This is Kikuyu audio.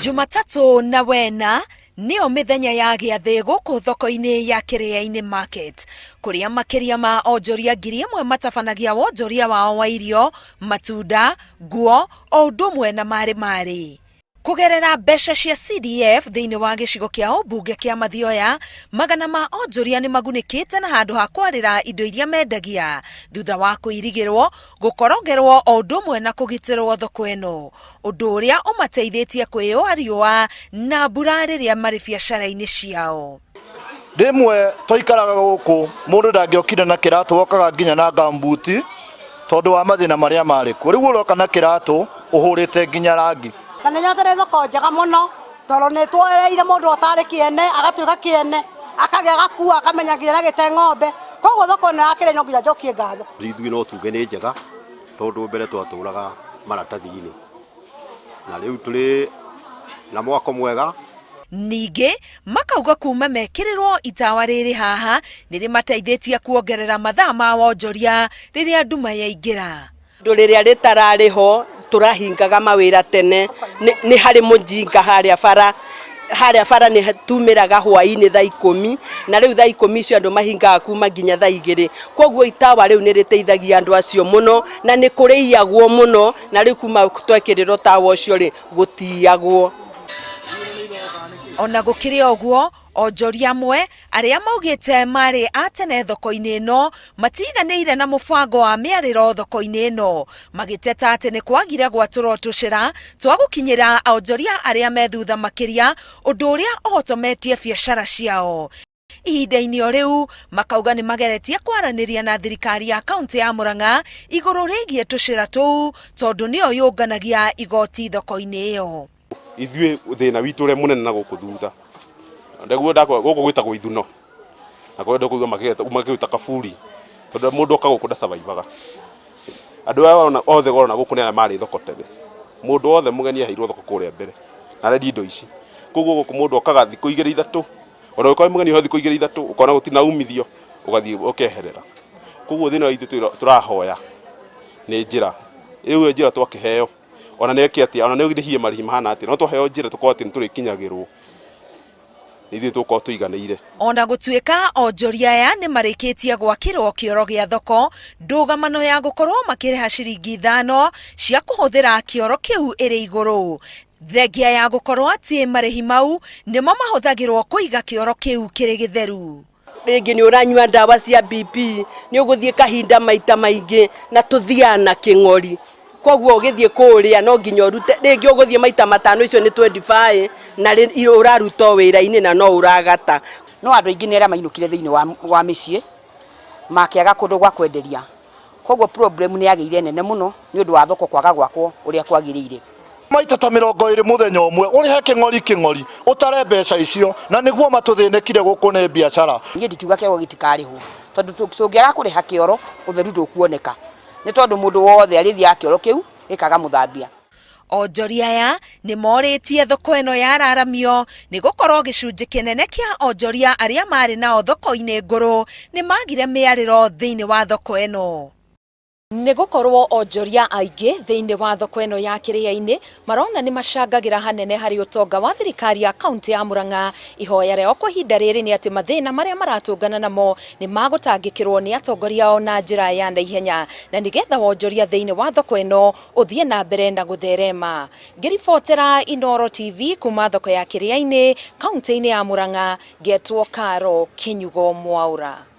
Jumatatu na wena nĩyo mĩthenya ya gĩathĩ gũkũ thoko-inĩ ya Kĩrĩainĩ Market, kũrĩa makĩria ma onjoria 1,000 matabanagia wonjoria wao wa irio, matunda, nguo, o ũndũ ũmwe na marĩ. Kũgerera mbeca cia CDF thĩinĩ wa gĩcigo kĩa ũmbunge kĩa Mathioya, magana ma onjoria nĩ magunĩkĩte na handũ ha kwarĩra indo iria mendagia thutha wa kũirigĩrwo, gũkorogerwo o ũndũ ũmwe na kũgitĩrwo thoko ĩno, ũndũ ũrĩa ũmateithĩtie kwĩyũa riũa na mbura rĩrĩa marĩ biacara-inĩ ciao. Rĩmwe twaikaraga gũkũ mũndũ ndangĩokire na kĩratũ, wokaga nginya na gambuti tondũ wa mathĩna marĩa marĩ kuo. Rĩu ũroka na kĩratũ ũhũrĩte nginya rangi. Na nĩ nyotore thoko njega mũno tondũ nĩ twoereire mũndũ atarĩ kĩene agatuĩka kĩene, akagĩa gakua akamenya nginya gĩte ng'ombe, koguo thoko ĩno ya Kĩrĩainĩ no nginya njokie ngatho. Ithuĩ no tuge nĩ njega tondũ mbere twatũraga maratathi-inĩ na rĩu tũrĩ na mwako mwega. Ningĩ makauga kuma mekĩrĩrwo itawa rĩrĩ haha nĩrĩ mateithĩtie kuongerera mathaa ma wonjoria rĩrĩa nduma yaingĩra. Ndũ rĩrĩa rĩtararĩho tũrahingaga mawĩra tene, nĩ harĩ mũjinga harĩa bara nĩ tumĩraga hwaĩ-inĩ thaa 10 na rĩu thaa 10 icio andũ mahingaga kuma nginya thaa 2, koguo itawa rĩu nĩ rĩteithagia andũ acio mũno na nĩ kũrĩiyagwo mũno, na rĩu kuma twekĩrĩrwo tawa ũcio rĩ gũtiyagwo. Ona gũkĩrĩ ũguo, onjoria amwe arĩa maugĩte marĩ atene thoko-inĩ ĩno matiganĩire na mũbango wa mĩarĩro thoko-inĩ ĩno, magĩteta atĩ nĩ kwagire gwatũrwo tũcĩra twa gũkinyĩra onjoria arĩa me thutha makĩria, ũndũ ũrĩa ũhotometie biacara ciao. Ihinda-inĩ o rĩu makauga nĩ mageretie kwaranĩria na thirikari ya kaunti ya Murang'a igũrũ rĩgiĩ tũcĩra tũu tondũ nĩyo yũnganagia igoti thoko-inĩ ĩyo. Ithuĩ thĩna witũ ũrĩa mũnene na gũkũ thutha ndeguo gũkũ gwĩtagwo ithuno, na kwenda kũigua makĩruta kaburi tondũ mũndũ oka gũkũ ndacabaibaga. Andũ aya othe gorona gũkũ nĩ arĩa marĩ thoko tene, mũndũ wothe mũgeni aheirwo thoko kũrĩa mbere na arendi indo ici, koguo gũkũ mũndũ okaga thikũ 2-3, ona ũkorwo mũgeni ho thikũ 2-3 ũkona gũtina umithio ũgathiĩ ũkeherera. Koguo thĩna witũ tũrahoya nĩ njĩra ĩyo njĩra twakĩheo, ona nĩ ekĩatia ona nĩ ũgithie marĩhi mahana atĩ no twaheo njĩra tũkorwo atĩ nĩ tũrĩkinyagĩrwo ithuĩ tũkorwo tũiganĩire. Ona gũtuĩka onjoria aya nĩ marĩkĩtie gwakĩrwo kĩoro gĩa thoko, ndũgamano ya gũkorwo makĩrĩha ciringi 5 cia kũhũthĩra kĩoro kĩu ĩrĩ igũrũ, thengia ya gũkorwo atĩ marĩhi mau nĩmo mahũthagĩrwo kũiga kĩoro kĩu kĩrĩ gĩtheru. Rĩngĩ nĩ ũranyua ndawa cia BP, nĩ ũgũthiĩ kahinda maita maingĩ na tũthiaga na kĩng'ori, koguo ũgĩthiĩ kũrĩa no nginya ũrute, rĩngĩ ũgũthiĩ maita 5 icio nĩ 25 na ũraruta wĩra-inĩ na no ũragata. No andũ aingĩ nĩ arĩa mainũkire thĩinĩ wa mĩciĩ makĩaga kũndũ gwa kwenderia, koguo problem nĩ yagĩire nene mũno nĩ ũndũ wa thoko kwaga gwakwo ũrĩa kwagĩrĩire. Maita ta 20 mũthenya ũmwe ũrĩhe kĩng'ori ũtare mbeca icio, na nĩguo matũthĩnĩkire gũkũ nĩ biacara. Niĩ ndikiuga kĩoro gĩtikarĩhwo tondũ tũngĩaga kũrĩha kĩoro ũtheru ndũkuoneka, nĩ tondũ mũndũ wothe arĩthiaga kĩoro kĩu gĩkaga mũthambia. Onjoria aya nĩ morĩtie thoko ĩno yararamio nĩ gũkorwo gĩcunjĩ kĩnene kĩa onjoria arĩa marĩ nao thoko-inĩ ngũrũ nĩ magire mĩarĩro thĩinĩ wa thoko ĩno. Nĩ gũkorwo onjoria aingĩ thĩinĩ wa thoko ĩno ya Kĩrĩainĩ marona nĩ macangagĩra hanene harĩ ũtonga wa thirikari ya kaunti ya Murang'a. Ihoya rĩao kwa ihinda rĩrĩ nĩ atĩ mathĩna marĩa maratũngana namo nĩ magũtangĩkĩrwo nĩ atongoria ao na njĩra ya naihenya, na nĩgetha wonjoria thĩinĩ wa thoko ĩno ũthiĩ na mbere na gũtherema. Ngĩribotera Inooro TV kuma thoko ya Kĩrĩainĩ kaunti-inĩ ya Murang'a, ngetwo Karo Kinyugo Mwaura.